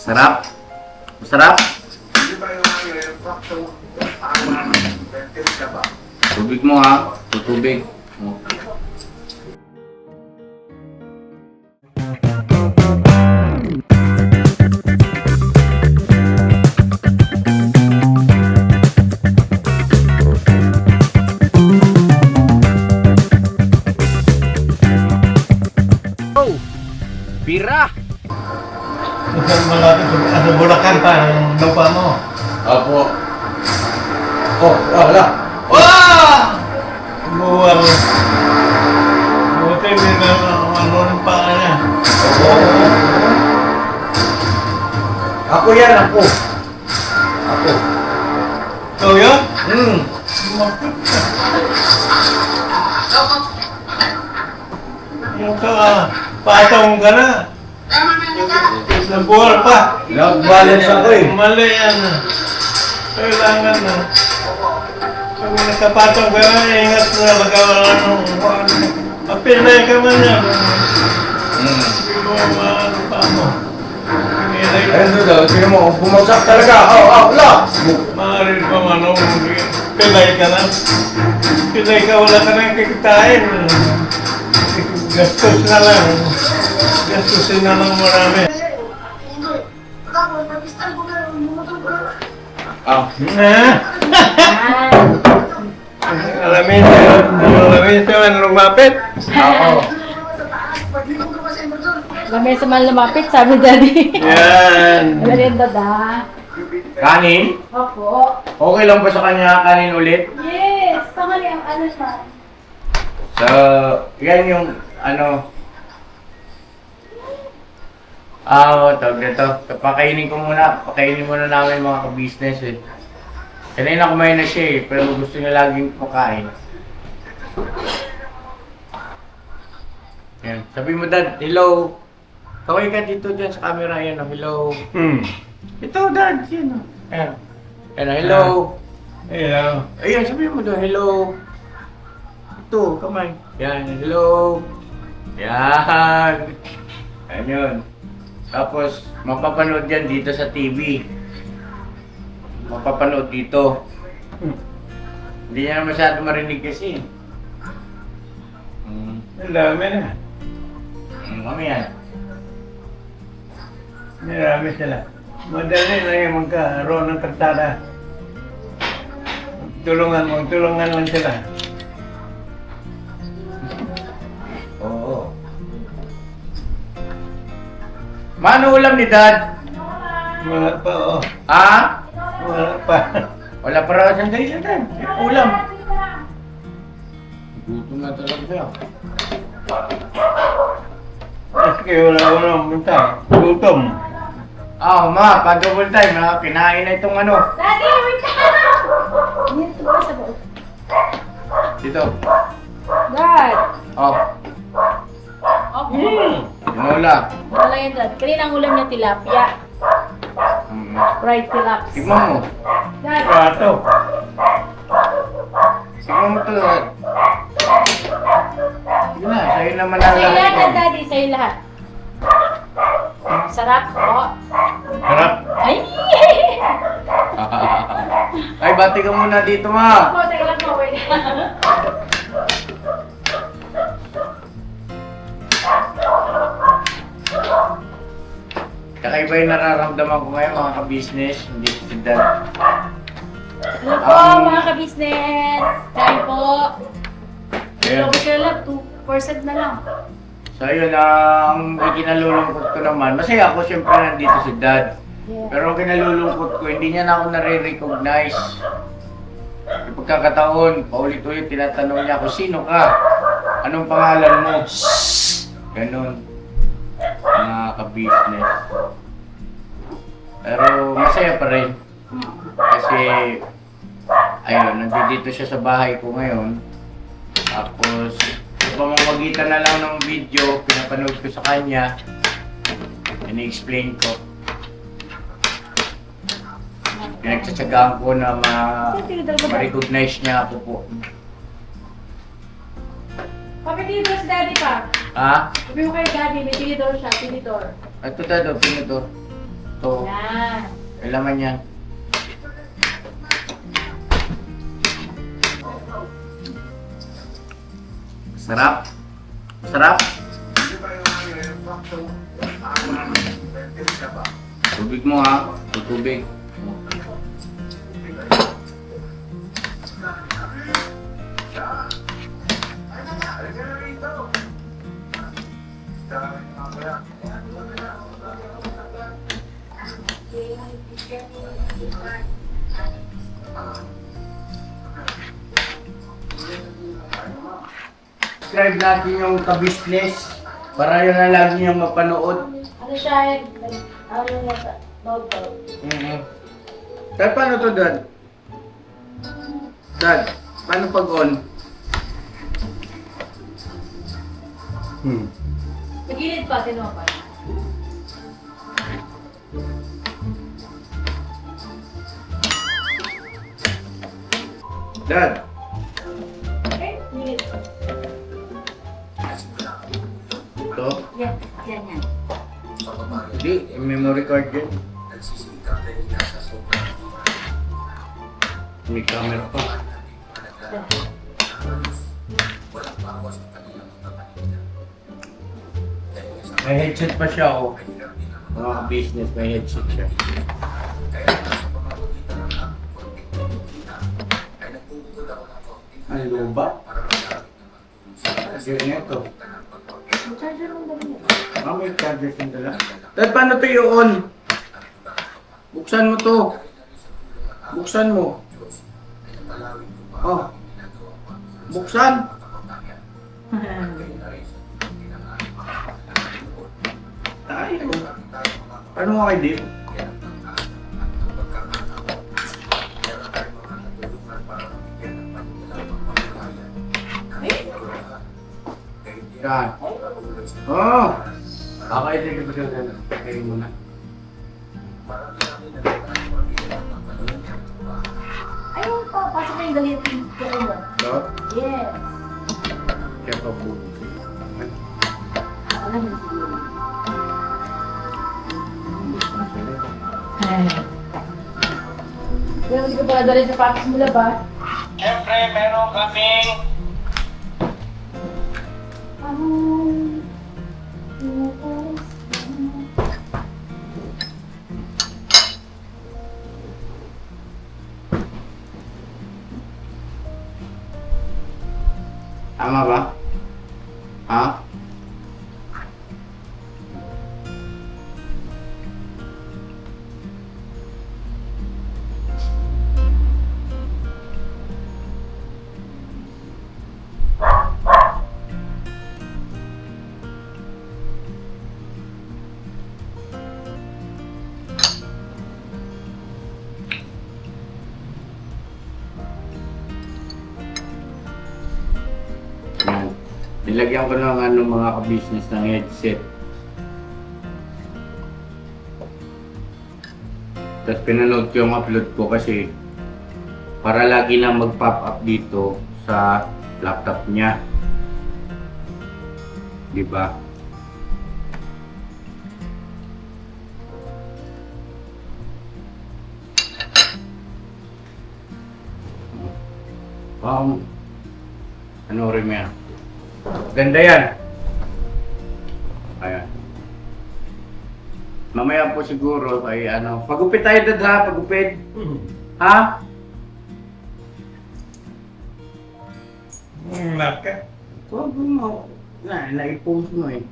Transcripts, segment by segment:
Sarap. Masarap. Tubig mo ha. Tubig. Oh. Bira! Isang malapit sa Bulacan pa, ang lupa mo. Opo. Oh, wala. Wow! Buwang. Buti hindi na ano ng paa niya. Ako yan, ako. Ako. So yun? Yung ka, patong ka na. Nabuhal pa. Nag-balance ako eh. Mali yan. Kailangan na. Pag nakapatong ka na, ingat na. Baka wala nung mapilay ka man yan. Hindi mo maano pa mo. Ayun doon daw, sino mo, bumagsak talaga. Wala. Maaari pa man o pilay ka na. Pilay ka, wala ka nang kikitain. Gastos na lang. Gastusin na lang marami. Alamin siya man lumapit. Oo. Kami sa man lumapit, sabi daddy. Yan. Merienda da. Kanin? Opo. Okay lang ba sa kanya kanin ulit? Yes! Tama yung ano siya. So, yan yung ano. Tawag nito. Pakainin ko muna. Pakainin muna namin mga ka-business eh. Kanina kumain na siya eh, pero gusto niya laging pakain. Yan. Sabi mo dad, hello. Kaway ka dito dyan sa camera. Yan o, hello. Ito dad, yan o. Yan. Yan o, hello. Hello. Ayun, sabi mo doon, hello. Ito, kamay. Yan, hello. Yan. Yan yun. Tapos, mapapanood yan dito sa TV. Mapapanood dito. Hindi niya na masyado marinig kasi. Ang dami na. Mamaya. Marami sila. Madali lang yung magkaroon ng kartada. Tulungan lang sila. Oo. Mano ulam ni Dad? Wala pa, oh. Ha? Wala pa. Wala pa raw siyang dali Dad. Ulam. Gutom na talaga siya. Maski wala munta. Gutom. Ma, pa-double time na kinain na itong ano. Daddy, wait ka! Dito ba sa bawah? Dito. Dad! Oh, Okay. tinola. Wala yan dad. Kanina ang ulam niya tilapia. Fried tilapia. Tignan mo. Dad! Prato. Tignan mo to, Dad. Sige na, sa'yo naman ang Sa'yo lahat lahat. daddy, sa'yo lahat. Sarap po. Harap. Ay! Ay, bati ka muna dito, ma. Ako, teka lang po, wait. Kakaiba yung nararamdaman ko ngayon, mga ka-business. Hindi si Dad. Hello po, mga ka-business. Kain po. Ayan. Hello, sila 2% na lang. So, yun, ang kinalulungkot ko naman. Masaya ako, syempre, nandito si Dad. Yeah. Pero ang kinalulungkot ko, hindi niya na ako nare-recognize. Yung pagkakataon, paulit-ulit tinatanong niya ako, sino ka? Anong pangalan mo? Ganon. Mga ka-business. Pero masaya pa rin. Kasi, ayun, nandito siya sa bahay ko ngayon. Tapos, pamamagitan na lang ng video, pinapanood ko sa kanya. Ini-explain ko. Pinagtsatsagaan ko na ma-recognize niya ako po. Papitidor si daddy pa. Ha? Sabi mo kay daddy, may tinidor siya, tinidor. Ito dado, pinito. Ito. Yan. May laman yan. Sarap. Sarap. Tubig mo ha. Tubig. Subscribe natin yung ka-business para yun na lagi niyong mapanood. Ano siya? Ano yung nasa? Logo. Dad, paano to, Dad? Dad, paano pag on? Sa gilid pa, tinuha pa. Dad, Okay, gilid. ito? Yan, yan, yan. Hindi, memory card yun. May camera pa. May headset pa siya, oh. Mga business, may headset siya. Ano ba? Yun nga ito. Ang charger mo dali niya. May charger yung dala. Dad, paano ito i-on? Buksan mo to. Buksan mo. Oh. Buksan. Tayo. Ano nga kay Dave? Yan. Oh! Kakainin ko siya dyan. Kainin mo na. Ayun pa, pasok na yung galit yung tuko mo. Ito? Yes. Kaya pa po. Ako na hindi siguro. Pero hindi ko pala dali sa patos mula ba? Siyempre, meron kaming Tama ba? Ha? Yan. Nilagyan ko ng mga ka-business ng headset. Tapos pinanood ko yung upload ko kasi para lagi lang mag-pop up dito sa laptop niya. Diba? Wow. Ano rin yan? Ganda yan. Ayan. Mamaya po siguro ay pagupit tayo dad ha, pagupit. Ha? laka. Huwag mo. Na-post mo eh.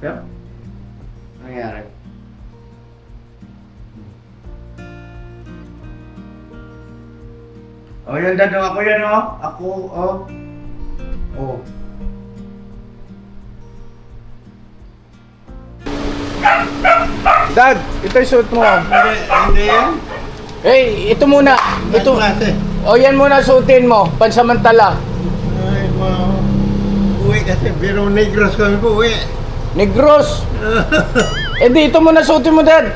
Pero, nangyari? Oh, yan dad, ako yan oh. Ako, oh. Oh. Dad, ito yung suit mo. Hindi yan. Hey, ito muna. Ito. Klase. O yan muna suotin mo, pansamantala. Ay, uwi kasi, pero negros kami po uwi. Negros. Hindi, ito muna suotin mo, Dad.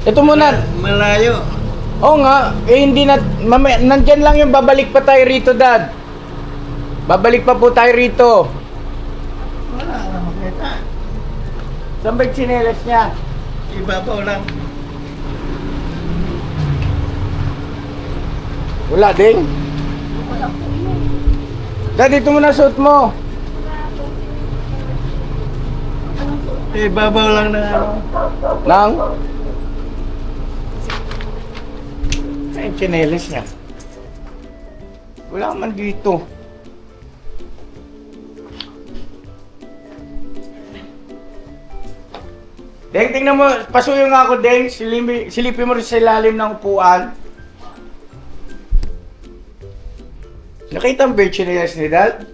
Ito muna. Malayo. Oo nga, hindi na, nandyan lang yung babalik pa tayo rito, Dad. Babalik pa po tayo rito. Wala na makita. Saan ba yung tsinelas niya? Ibabaw lang. Wala ding. Dad, dito mo na suot mo. Ibabaw lang na ano. Nang? Ay, yung tsinelas niya. Wala man dito. Deng, tingnan mo, pasuyo nga ako, Deng. Silipin mo rin sa ilalim ng upuan. Nakita ang bird tsinelas ni Dad?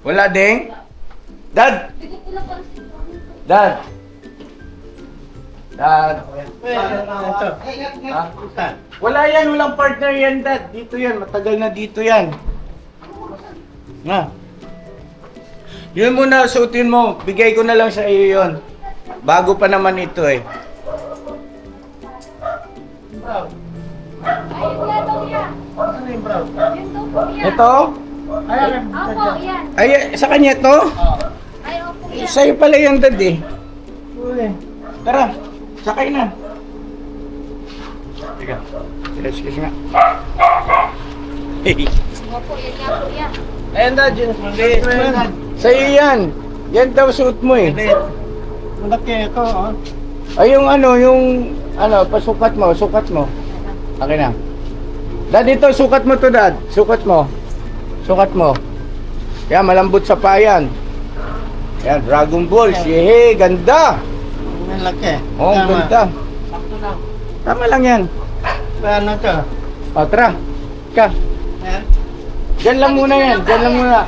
Wala, Deng? Dad! Dad! Dad! Ito. Ha? Saan? Wala yan, walang partner yan, Dad. Dito yan, matagal na dito yan. Na. Yun muna, suotin mo. Bigay ko na lang sa iyo yon. Bago pa naman ito eh. Brown. Ayun nga daw yan. Ano yung brown? Yun daw po yan. Ito? Ayan. Opo, yan. Ay, sa kanya to? Ay, opo yan. Sa'yo pala yan, Dad eh. Uy. Tara, sakay na. Teka, excuse nga. Opo, yan nga po yan. Ayan Dad, yun. Dad. Sa'yo yan. Yan daw suot mo eh. Malaki ito, oh. Ay, yung pasukat mo, sukat mo. Akin na. Dad, ito, sukat mo to, Dad. Sukat mo. Sukat mo. Yan, malambot sa payan. Yan, Dragon Balls. Yehe, ganda. Malaki. Oh, ang ganda. Sakto lang. Tama lang yan. Paano to? O, tara. Ka. Ayan. Diyan lang muna yan. Diyan lang muna.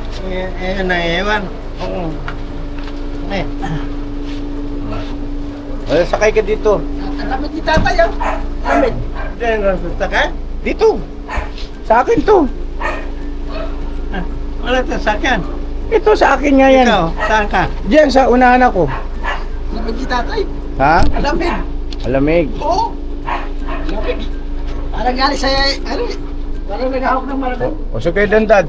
Ayan na, ewan. Oo. Eh. Wala, sakay ka dito. Alamit ni tatay, oh. Alamit. Diyan lang sasakay? Dito. Sa akin to. Ah, wala sasakyan. Ito sa akin nga yan. Ikaw, saan ka? Diyan sa unahan ako. Alamit ni tatay. Ha? Alamit. Alamig. Oo. Alamit. Parang galing sa'yo, ano, parang naghahawak ng malamig. Usok kayo doon, Dad.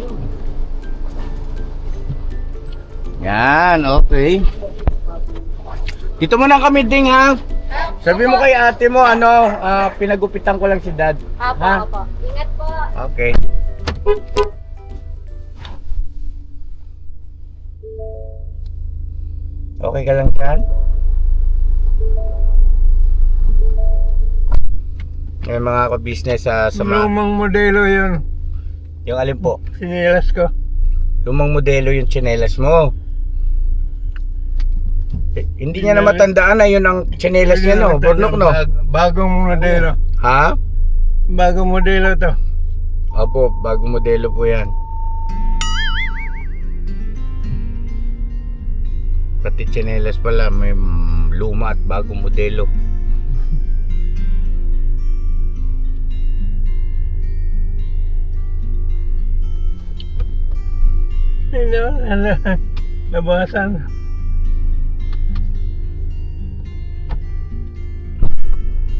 Yan, okay. Dito muna kami, Ding, ha? Sabi mo kay ate mo, pinagupitan ko lang si Dad. Opo, Ha? opo. Ingat po. Okay. Okay ka lang dyan? May mga ka-business sa Lumang modelo yun. yung alin po? Sinilas ko. Lumang modelo yung tsinelas mo. Hindi niya na matandaan na yun ang tsinelas niya, no? Burnok, no? Bagong modelo. Ha? Bagong modelo to. Opo, bagong modelo po yan. Pati tsinelas pala, may luma at bagong modelo. Ano, nabawasan.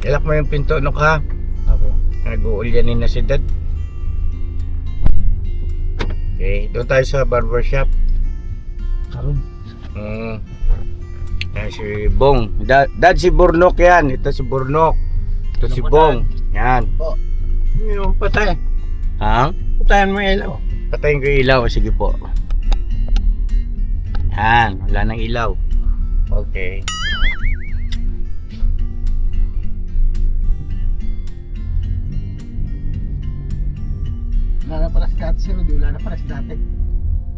Ilak mo yung pinto, no ka? Okay. Nag-uulyanin na si Dad. Okay, doon tayo sa barbershop. Yan si Bong. Dad, si Burnok yan. Ito si Burnok. Ito si Bong. Yan. Yung patay. Ha? Patayan mo yung ilaw. Patayin ko yung ilaw. Sige po. Yan. Wala nang ilaw. Okay. Wala na pala si dati sir, di wala na pala si dati.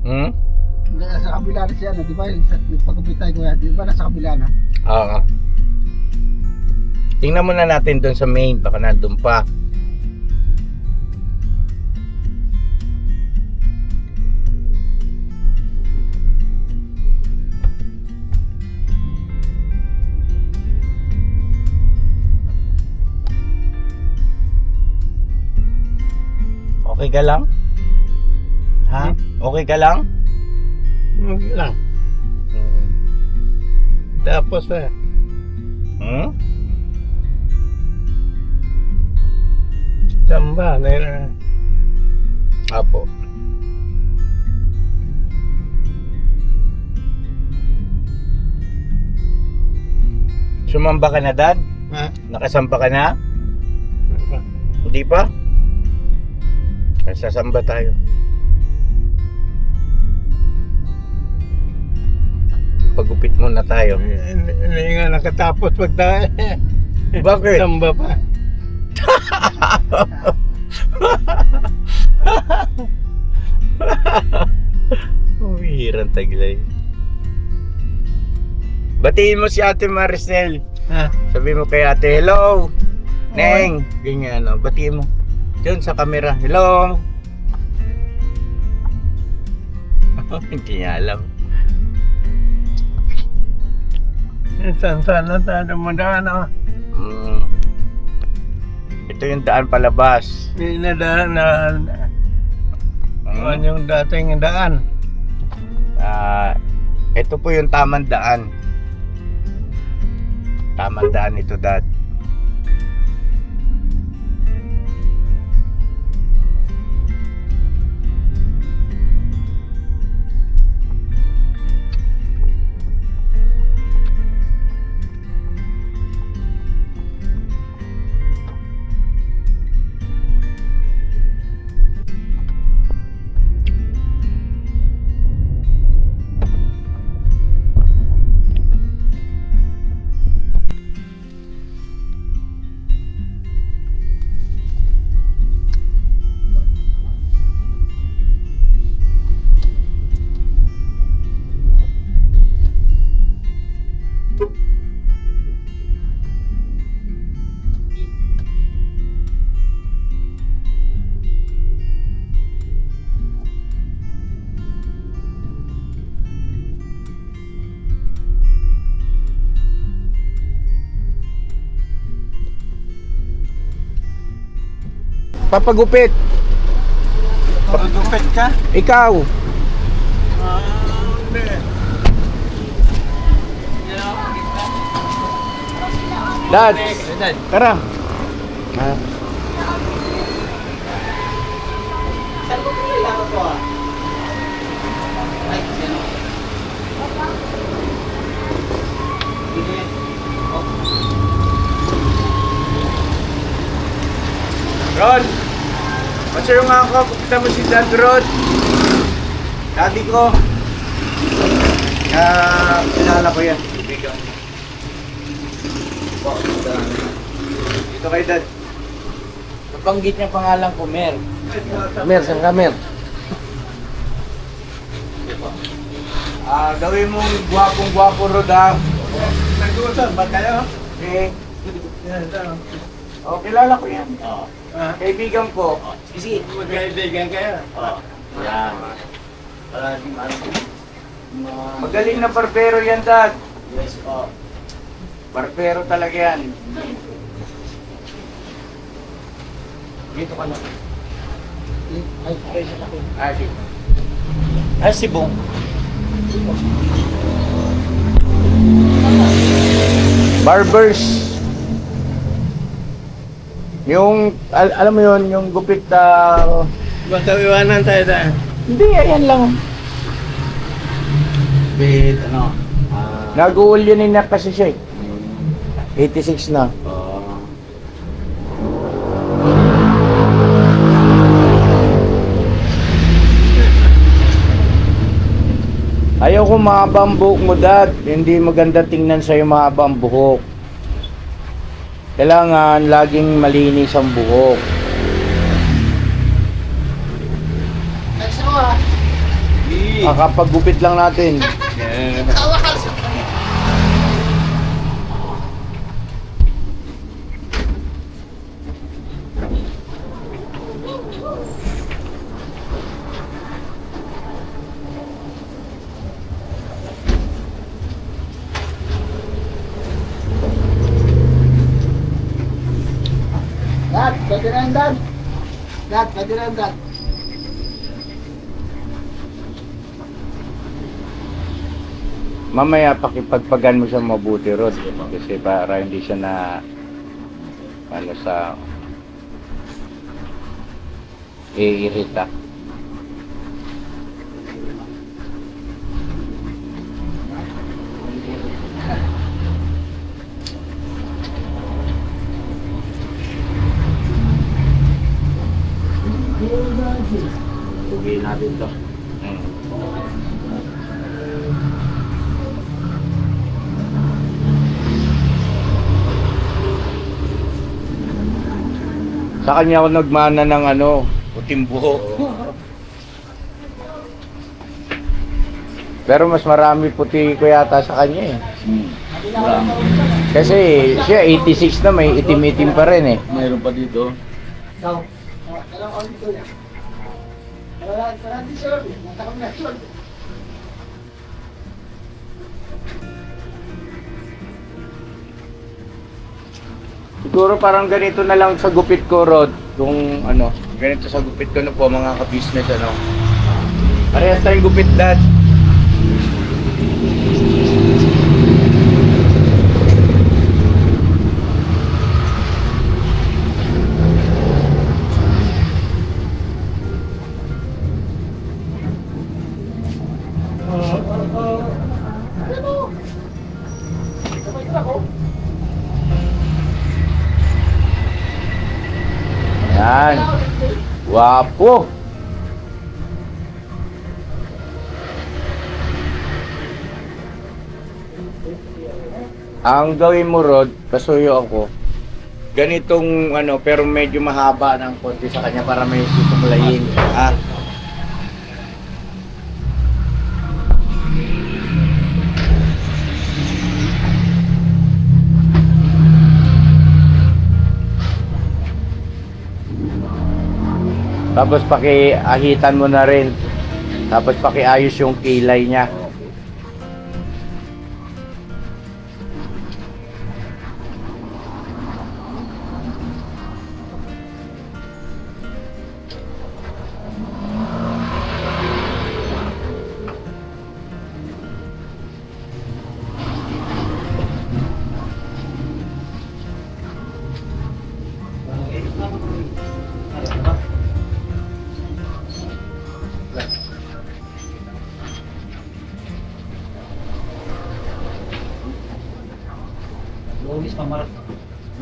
Hmm? Nasa kabila na siya, di ba? Nagpagkupitay ko yan, di ba nasa kabila na? Oo. Tingnan muna natin doon sa main. Baka nandun pa. Okay ka lang? Ha? Okay ka lang? Okay lang. Tapos Hmm? tamba na Apo. Sumamba ka na, Dad? Ha? Nakasamba ka na? Hindi pa? Sasamba tayo. Pagupit muna tayo. Hindi nga nakatapos pagtayo. Bakit? Samba pa. Umihiran taglay. Batiin mo si Ate Maricel. Ha? Sabi mo kay ate, hello! Neng! Ganyan, no? Batiin mo. Diyan sa camera, hello! Hindi niya alam. Saan na tayo madaan ako. Mm. Ito yung daan palabas. Hindi na daan na ano Mm. yung dating daan. Ito po yung tamang daan. Tamang daan ito, Dad. Papagupit. Pagdupit ka? Ikaw. Hindi. Dad. Tara. Ron, masayo nga ako, kita mo si Dad Rod. Daddy ko. Kilala ko yan. Ibigan. Dito kay Dad. Nabanggit niya pangalan ko, Mer. Mer, saan ka, Mer? Gawin mong gwapong-gwapo, Rod, ha? Nag-uusap ba kayo? Okay. Oh, kilala ko yan. Kaibigan ko. Sige. Magkaibigan kayo? Yan. Magaling na barbero yan, Dad. Yes po. Barbero talaga yan. Dito ka na. Sige. Si Bong. Barbers. Yung, alam mo yun, yung gupit Basta iwanan tayo dahil. hindi, ayan lang. Bit, ano? Nag-uulyanin na kasi siya eh. 86 na. Ayaw ko mahaba ang buhok mo, Dad. Hindi maganda tingnan sa'yo mahaba ang buhok. Kailangan laging malinis ang buhok. Kakapag-gupit lang natin. Dad, pwede na yan, Dad. Dad, pwede na yan, Dad. Mamaya pakipagpagan mo siya mabuti, Rod. Kasi para hindi siya na sa iirita. dito. Hmm. Sa kanya ako nagmana ng puting buhok. Pero mas marami puti ko yata sa kanya eh. Marami. Kasi siya 86 na, may itim-itim pa rin eh. Mayroon pa dito. Ikaw. Alam ko dito yan. Wala din sir. Natakam na sir. Siguro parang ganito na lang sa gupit ko, Rod. Kung ganito sa gupit ko po mga ka-business Parehas tayong gupit, Dad. Yan. Wapo. Ang gawin mo, Rod, pasuyo ako. Ganitong pero medyo mahaba ng konti sa kanya para may susuklayin. Tapos pakiahitan mo na rin. Tapos pakiayos yung kilay niya.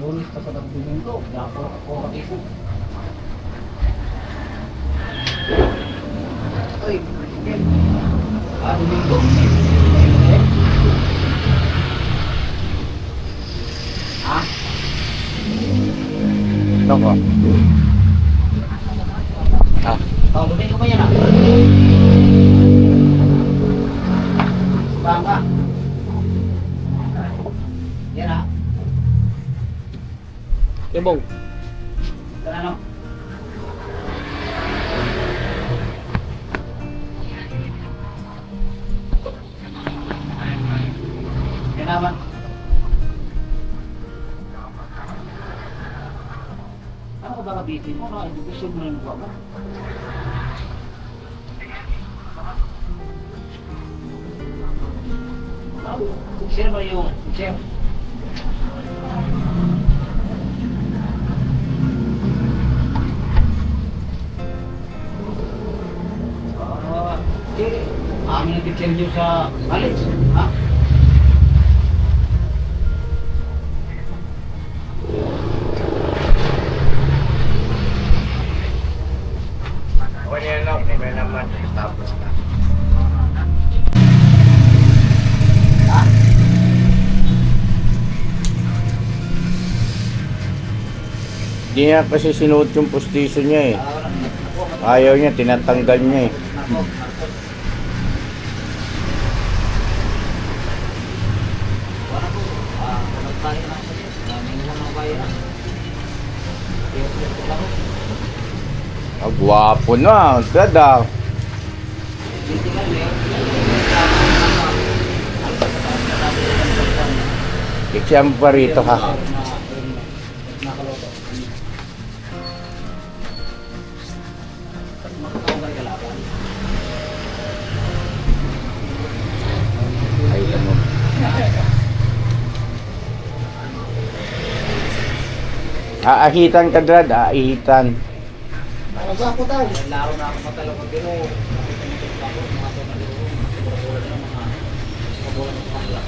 Lunis pa sa Domingo. Dapat ako mag-isip. Uy, Domingo. Ha? Ano ko? Domingo pa yan ah. Bangka. Yan ah. Ibong. Ano? Yan naman. Ano ka ba kabitin mo? Ano edukasyon mo na nagawa mo? Sino ba yung chef? Amin ang teacher niyo sa college, ha? Okay yan lang, may naman. Tapos na. Hindi niya kasi sinuot yung pustiso niya eh. Ayaw niya, tinatanggal niya eh. Gwapo na, dada. Iksyan mo pa rito ha. Ay, ano. Aahitan ka, Drad, aahitan. Ano ba ako tayo? Laro na ako matalong ng biro. Nakita mo ito ako, mga ito na biro. Siguro na mga kabulan ng pangla.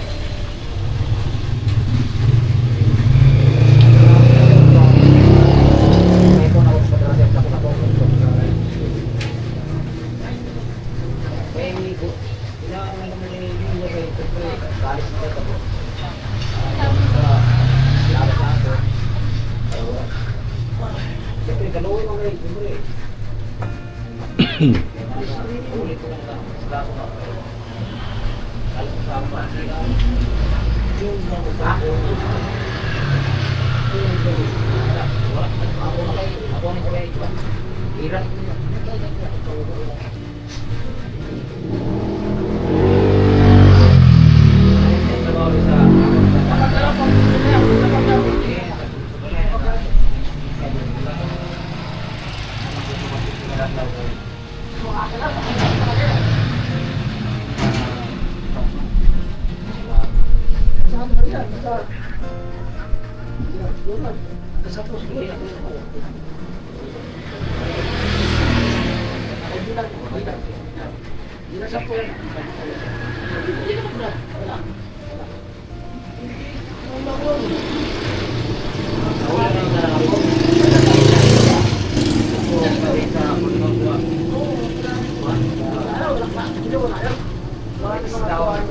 Ito na ako sa pagkakasya. Ako na ako.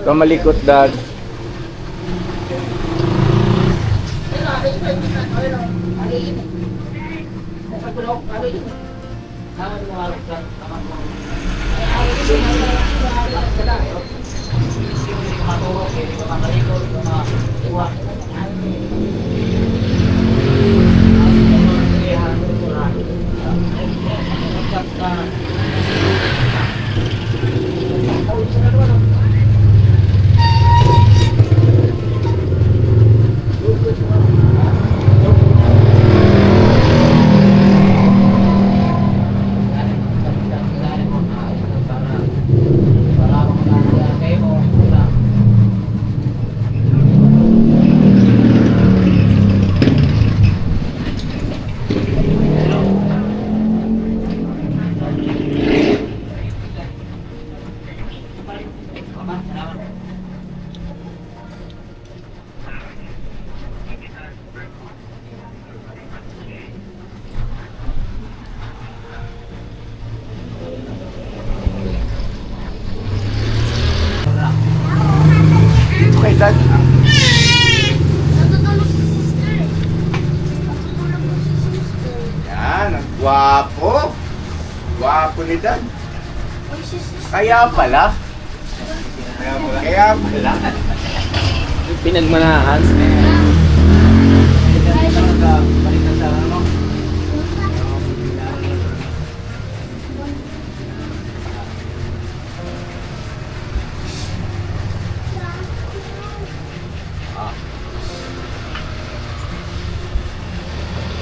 Kamalikot dag. Okay, Dad. Natutulog si sister. Natutulog si sister. Yan, ang gwapo. Gwapo ni Dad. Ay, si sister. Kaya pala. Kaya pala. Pinagmanahan.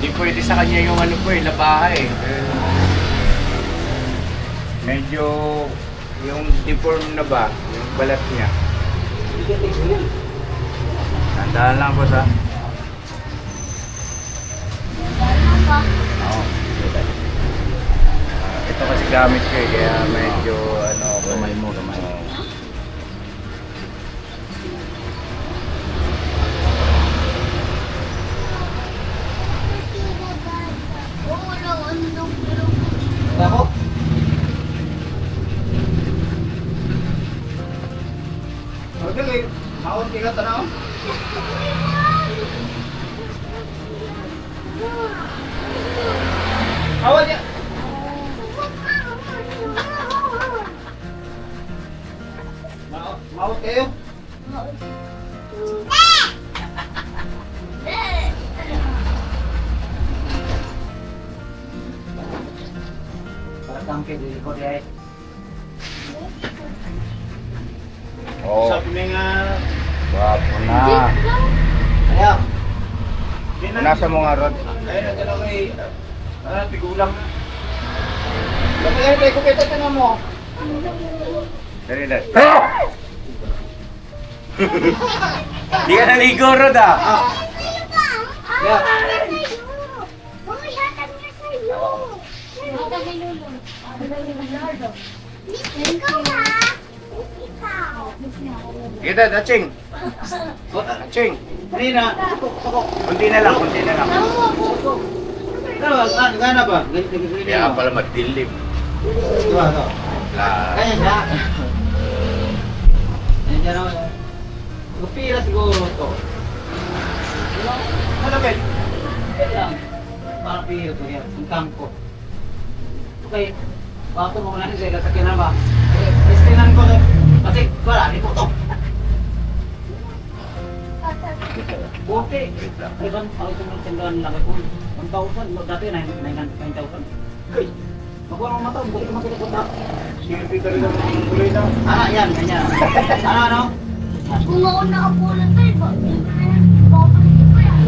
Hindi pwede sa kanya yung ano po eh, labahay. Medyo yung deform na ba, yung balat niya. Tandaan lang po sa. Oo. Ito kasi gamit ko eh, kaya medyo ano ako. Kamay mo, kamay. Oo. Ako? Dali, maon ka tanaw. Awan niya. Maon kayo? Para tangke di ko di ay. Oo. Sabi niya nga, Gwapo na. Ayan. Nasa mo nga, Rod? ayun na talaga eh, tigulang na. Kapag tayo ko kita tingnan mo. Dali, Dad. Di ka naligo, Rod ah. Yeah. Kita, Daching. Daching. Kanina, Kunti na lang, kunti na lang. gana ba? Kaya pala madilim. Ito. La. Kaya siya. Ayan dyan ako. Lupira siguro ito. Malapit. Kaya lang. Parang pira ito yan. Ang kampo. Okay. Bakit mo na siya sa kinan ba? Istinan ko. Kasi wala. Hindi ko ito. Buti. Ibang ako itong tindahan lang ako. 1,000. Dati 9,000. Hey. Makuha ng mata. Buti ko makita ko na. Silpi ka rin ang kulay na. Yan. Ganyan. Ano? Kung ako nakapunan tayo, babalik ko yan.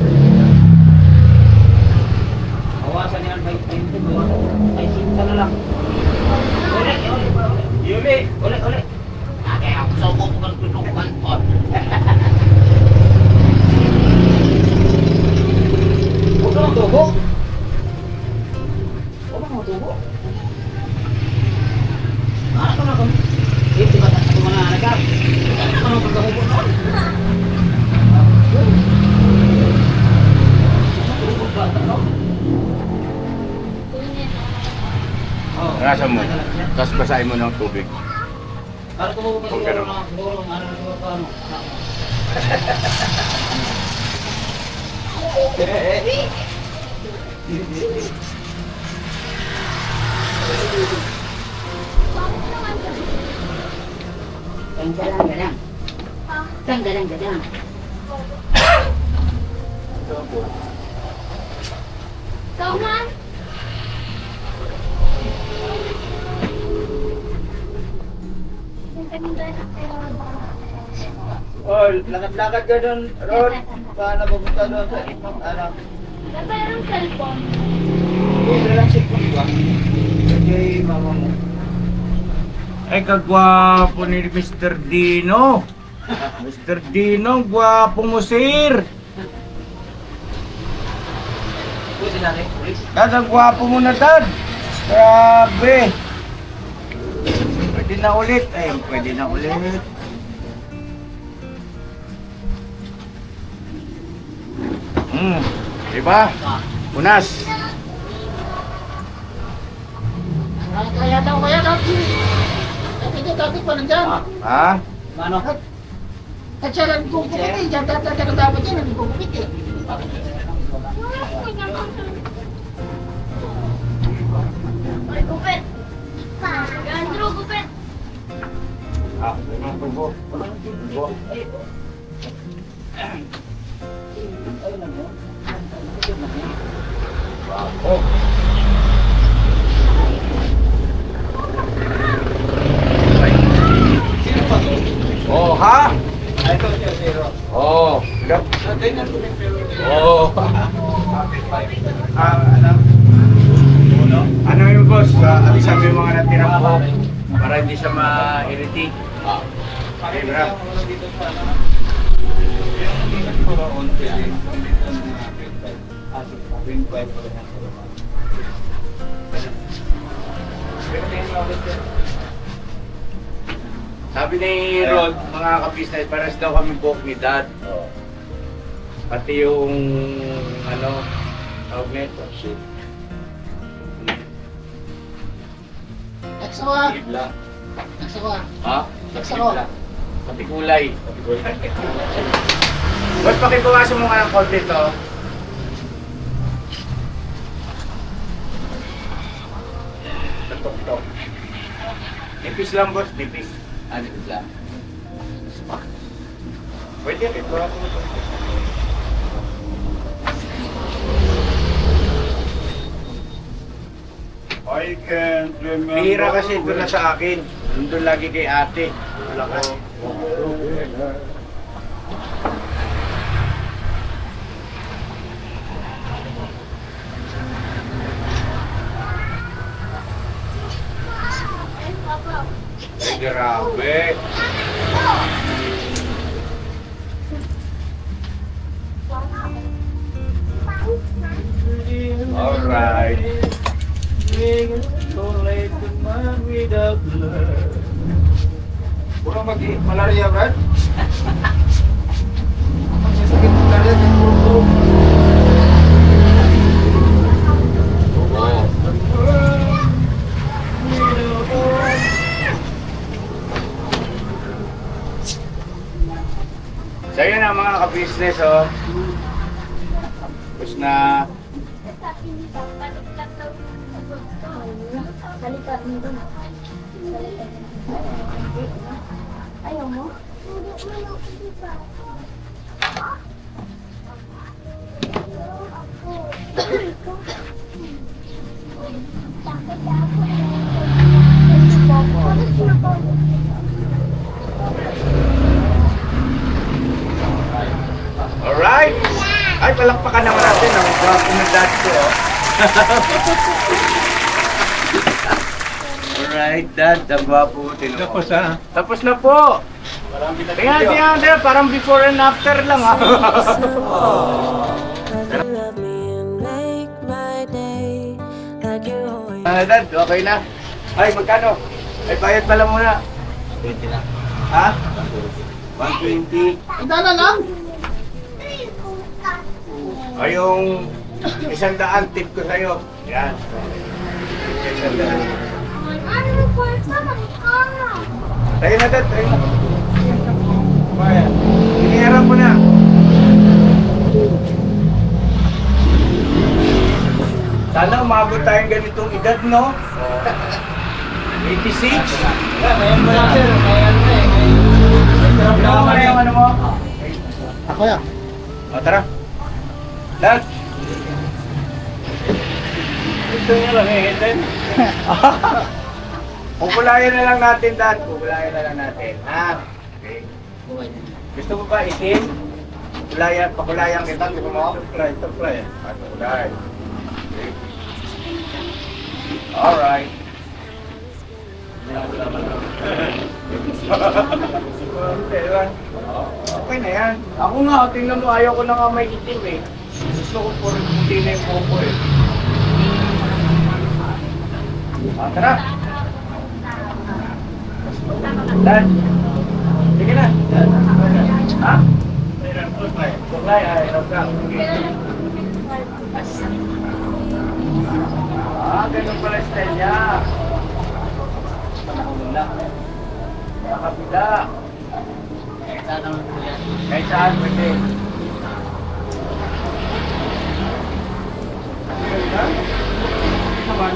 Awasan niya ang 20. Ay, sinta na lang. Uli. Kaya ako sa upo ko tutukan po. Huwag ka magtubo. Ano ka na kami? Di ba tayo mga nagkap? Ano ka magtubo noon? Matulog ba ito, no? Nasa mo. Tapos basahin mo ng tubig. Para tumubo pa siguro na siguro ano. Galang. Galang. Ikaw man? Oh, lakad-lakad ka doon, Rod. Paano pupunta doon sa itong ano? Mayroong cellphone. Libre lang cellphone ko. Kaya mama mo. Ay, kagwapo ni Mr. Dino. Mr. Dino, gwapo mo, sir. Pwede natin, please. Dad, gwapo mo na, Dad. Grabe. Pwede na ulit. Ay, pwede na ulit. Diba? Unas. Kaya daw. Dati pa nandyan. Ha? Ano? Katsalan kong pupiti, dyan dapat yan, hindi ko pupiti. Ay, gupit. Andrew, gupit. Ah, ano tubo? Tubo. Oh. Oh, ha? Ito siya, zero. Oh. Ganyan ko yung pero. Oh. Alam. Uno. Ano yung boss? Alisan mo yung mga natirang po para hindi siya ma-irritate. Okay, bra. Dito sa ano. Siguro on pwede. Asik pa. 25 pa rin. Pero tingin mo ako siya. Sabi ni Rod, mga ka-business, pares daw kami buhok ni Dad. Pati yung, ano, tawag nito, shit. Nagsawa, Ibla. nagsawa. Ha? Nagsawa. Ibla. Pati kulay. Boss, pakibawasan mo nga ng konti to. Tatok-tok. Nipis lang, boss. Nipis. Nipis lang. Pwede rin. I can't remember. Bihira kasi ito na sa akin. Nandun lagi kay ate. Wala kasi. Ay, grabe. Alright. So late to man without love. Puro malaria, Brad? May sakit ng malaria sa puro. So yun ang mga ka-business, oh. Tapos na. Sabi nila, baliktad daw yung sagot ko. Baliktad mo doon. Baliktad mo. Ayaw mo? Hindi mo yung iba. Alright! Ay, palakpakan naman natin ang gwapo ng dad ko, oh. Alright, dad, ang gwapo mo. Tapos ha? Tapos na po! Tingnan, parang before and after lang, ah. Love me and make my day like you always. Dad, okay na? Ay, magkano? Ay, bayad pala muna. 20 lang. Ha? 120. Ito na lang. Ay, yung 100 tip ko sa'yo. Yan. 100. Ano yung kwarta? Magkano? Tayo na, dad. Tayo na. Bayan. Hiniharap ko na. Sana umabot tayong ganitong edad, no? 86? Ngayon mo lang sir, ngayon na eh. Ano mo yung ano mo? Ako yan. O, tara. Dad. Ito nyo lang eh, Eden. Kukulayan na lang natin, Dad. Kukulayan na lang natin. Ha? Okay. Gusto mo ba itim? Pakulayan kita. Gusto mo? Supply. Pakulay. Okay. Alright. Okay na yan. Ako nga, tingnan mo, ayaw ko na nga may itim eh. Gusto ko puro puti na yung popo eh. Tara. Dad. Sige na. Ha? Suklay, ay, hirap ka. Ganun pala style niya. Wala. Nakapila. Saan naman po yan? Kahit saan pwede. Naman.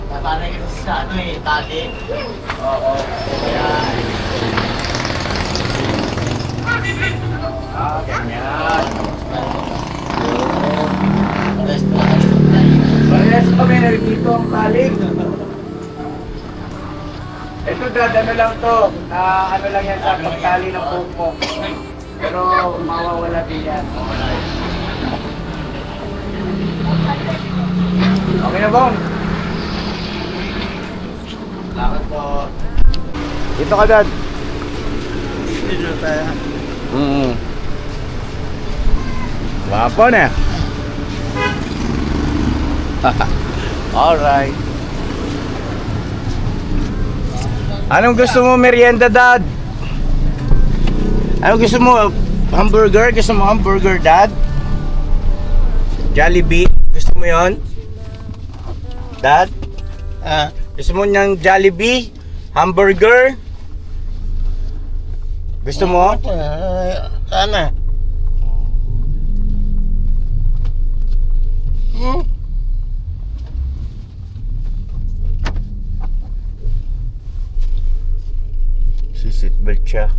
Natanay kasi sa ano eh, tali. Oo. Yan. Ganyan. Best po lang sa tayo. Parehas kami dito ang talik. Ito dad, ano lang to, ano lang yan sa pagtali ng pupo. Pero mawawala din yan. Okay na bong? Salamat po. Dito ka dad. Dito tayo. Wapo na. Alright. Anong gusto mo merienda, Dad? Anong gusto mo? Hamburger? Gusto mo hamburger, Dad? Jollibee? Gusto mo yon? Dad? Gusto mo niyang Jollibee? Hamburger? Gusto mo? Sana. Seatbelt siya.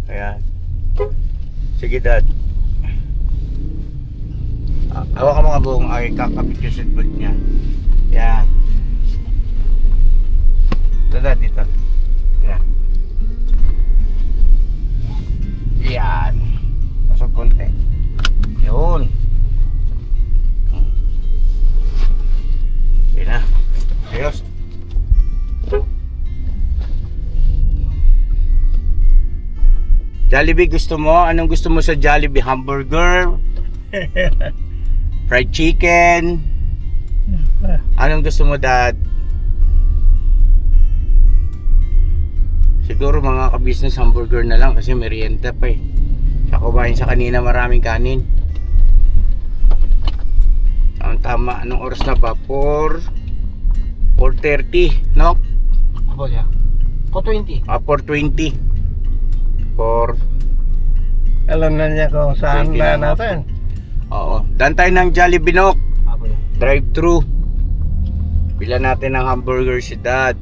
Ayan. Sige, Dad. Hawa ka mga buong ay kakapit yung seatbelt niya. Ayan. Ito, Dad, dito. Ayan. Ayan. Pasok konti. Yun. Ayan na. Ayos. Jollibee gusto mo? Anong gusto mo sa Jollibee? Hamburger? Fried chicken? Anong gusto mo, Dad? Siguro mga ka-business hamburger na lang kasi merienda pa eh. Sa kumain sa kanina maraming kanin. Ang tama, anong oras na ba? 4:30, no? Ako siya. 420. 420. For Alam na niya kung saan 20 na lang natin. Oo. Dan tayo ng Jollibee Nook. Apo yun. Drive-thru. Bila natin ng hamburger si Dad.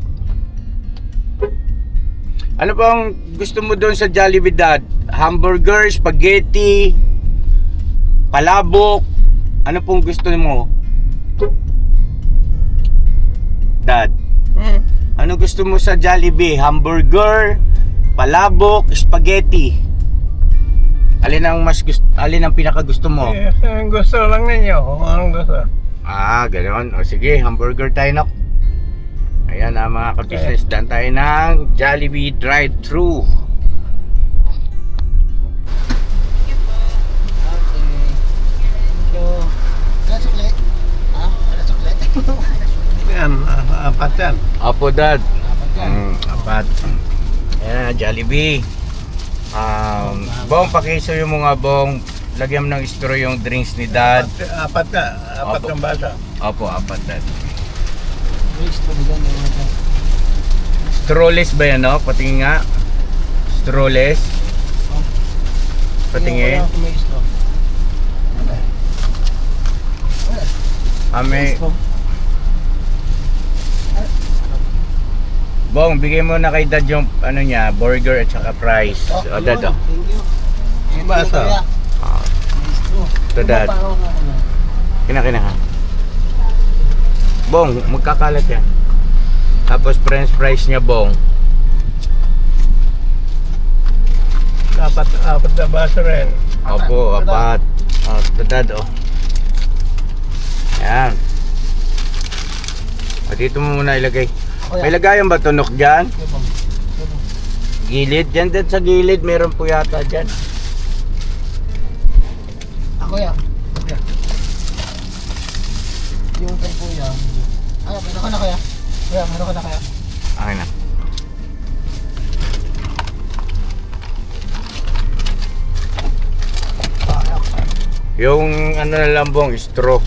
Ano bang gusto mo doon sa Jollibee, Dad? Hamburger, spaghetti, palabok. Ano pong gusto mo? Dad, ano gusto mo sa Jollibee? Hamburger, palabok, spaghetti. Alin ang alin ang pinaka gusto mo? Ang gusto lang ninyo, kung anong gusto. Ganoon. O sige, hamburger tayo na. Ayan mga ka-business, daan tayo ng Jollibee drive-thru. Yan, apat yan. Apo, Dad. Apat. Ayan, Jollibee. Bong, pakisuyo mo nga, Bong. Lagyan mo ng straw yung drinks ni Dad. Apat ka, apat Opo. ng bata. Opo, apat, Dad. Strawless ba yan, no? Patingin nga. Strawless. Patingin. May... Bong, bigay mo na kay Dad yung ano niya, burger at saka fries. O, Dad, o. Basa. Ito, Dad. Kina ha. Bong, magkakalat yan. Tapos french fries niya, Bong. Apat na basa rin. Opo, apat. Ito, Dad, o. Yan. O, dito mo muna ilagay. May lagayan ba tunok dyan? Gilid? Dyan, Dad, sa gilid. Meron po yata dyan. Ako yan. Yung kay kuya. Ay, meron ka na kaya? Kuya, meron ka na kaya? Okay na. Yung ano na lang, Bong, straw.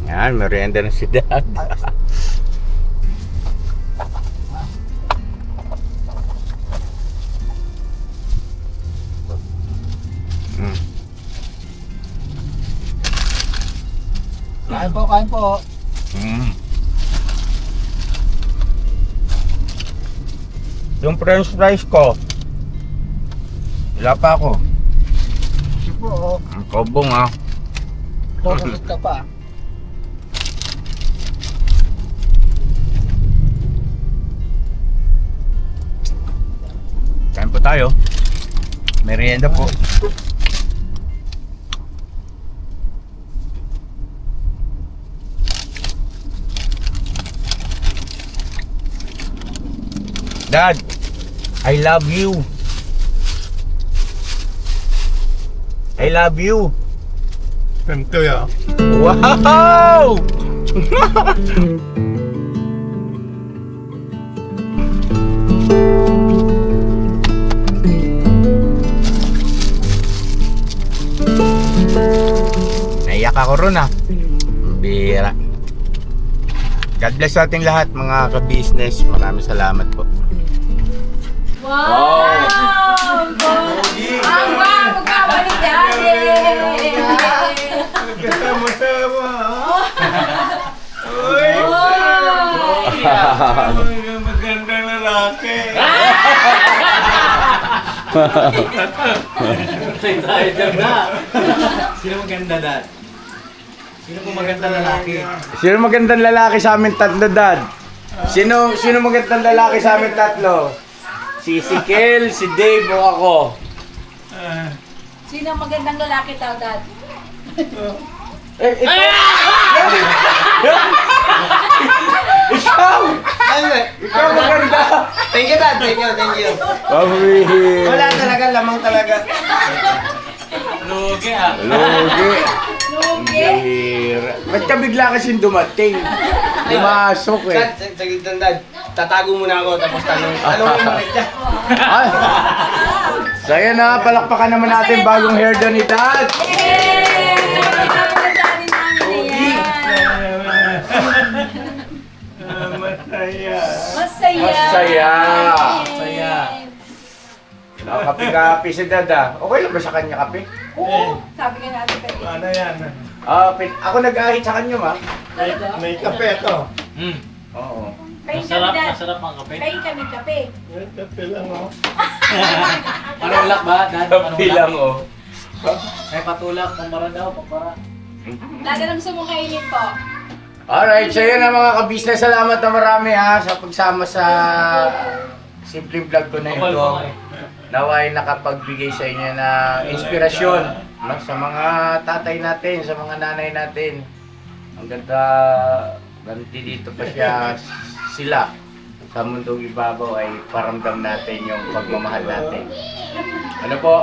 Yan, merienda na si Dad. Kain po. Yung french fries ko, wala pa ako. Sige po. Ang kobong, ha. Tutulit ka pa. Kain po tayo. Merienda po. Dad, I love you. I love you. Ganito yan. Wow! Naiyak ako ron, ah. Bira. God bless sa ating lahat, mga ka-business. Maraming salamat po. Wow! Ang wow! Magkabalik Daddy! Kasama-sama. Uy! Ang magandang lalaki. Sino maganda, Dad? Sino po magandang lalaki? Sino magandang lalaki sa amin tatlo, Dad? Sino magandang lalaki sa amin tatlo? Si Kel, si Dave o ako? Sino ang magandang lalaki daw, Dad? Ikaw! Ikaw maganda! Thank you, Dad. Thank you. Pabihir! Wala talaga, lamang talaga. Lugi, ah. Lugi! Lugi? Pabihir! Ba't ka bigla kasing dumating? Pumasok eh. Saglit lang, Dad. Tatago muna ako, tapos tanongin mo ulit dyan. Ay! So yan na, palakpakan naman natin bagong hair doon ni Dad! Yay! Maganda din namin yan. Masaya. Masaya! saya. Saya. Kape-kape si Dada. Okay lang ba sa kanya kape? Oo. Sabi nga natin kayo. Ano yan? Ako nag-ahit sa kanya, ma. May kape to. Oo. Kayo Masarap, kami, Dad. masarap ang kape. Kayo kami kape. May kape lang oh. Panulak ba, Dan? Kape lang, oh. May patulak, pambara daw, pambara. Lalo lang sumungkainin po. Alright, so yun na mga kabisnes. Salamat na marami ha sa pagsama sa simple vlog ko na ito. Naway nakapagbigay sa inyo na inspirasyon, no? Sa mga tatay natin, sa mga nanay natin. Ang ganda, ganti dito pa sila sa mundong ibabaw ay paramdam natin yung pagmamahal natin. Ano po?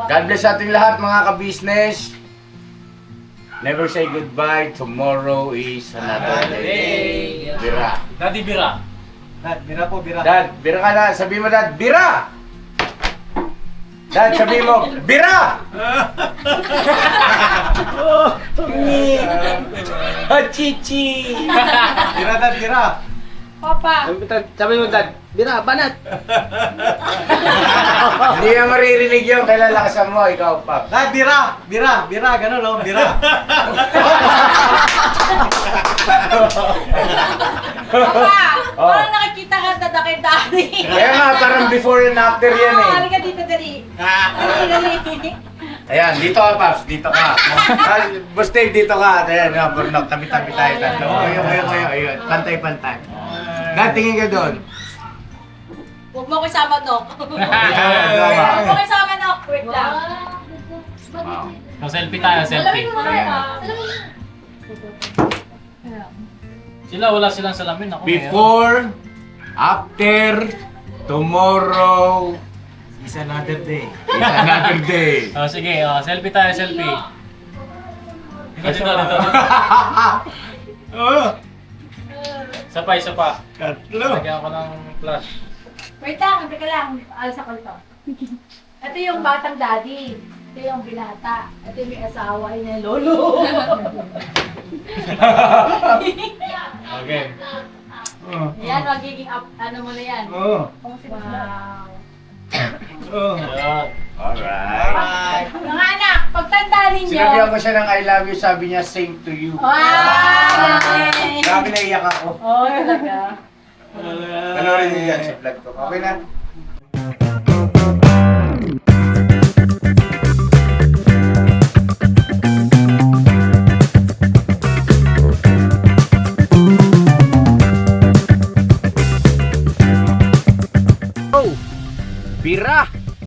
God bless sa ating lahat mga kabisnes. Never say goodbye. Tomorrow is another day. Bira. Daddy Bira. Dad, Bira po, Bira. Dad, bira ka na. Sabi mo, Dad, bira! Dad, sabi mo, bira! Hachichi! Bira, Dad, Bira. Papa. Sabi mo, Dad, Bira, banat. Hindi na maririnig yun. Kailan lakasan mo, ikaw, Pap. Dad, Bira, Bira, Bira, gano'n, no? Bira. Papa. Oh. Parang nakikita ka Dada kay Daddy. Kaya nga, parang before and after yan eh. Halika dito, Dali. Dali. Ayan, dito ka, Paps. Dito ka. Boss Dave, dito ka. Ayan, Burnok. Tabi-tabi tayo tatlo. Ayun. Pantay-pantay. Dad, tingin ka doon. Huwag mo ko isama, Nok. Huwag Ayan. mo ko isama, Nok. Wait lang. Selfie tayo, selfie. Sila, wala silang salamin. Ako Before, after, tomorrow, It's another day. is another day. Oh, sige, selfie tayo, selfie. Dito. Oh, Isa pa. tatlo. Lagyan ko ng flash. Wait lang, teka lang. Alsa ko to. Ito yung batang daddy. Ito yung binata. Ito yung may asawa. Yun yung lolo. Okay. Oh, Yan, magiging up, ano mo na yan. oh, Wow. oh. Ayan. Alright. Mga anak, pagtanda ninyo. Sinabihan ko siya ng I love you, sabi niya, same to you. Wow! Grabe naiyak ako. Oh, talaga. Panoorin niyo yan sa vlog ko. Okay na?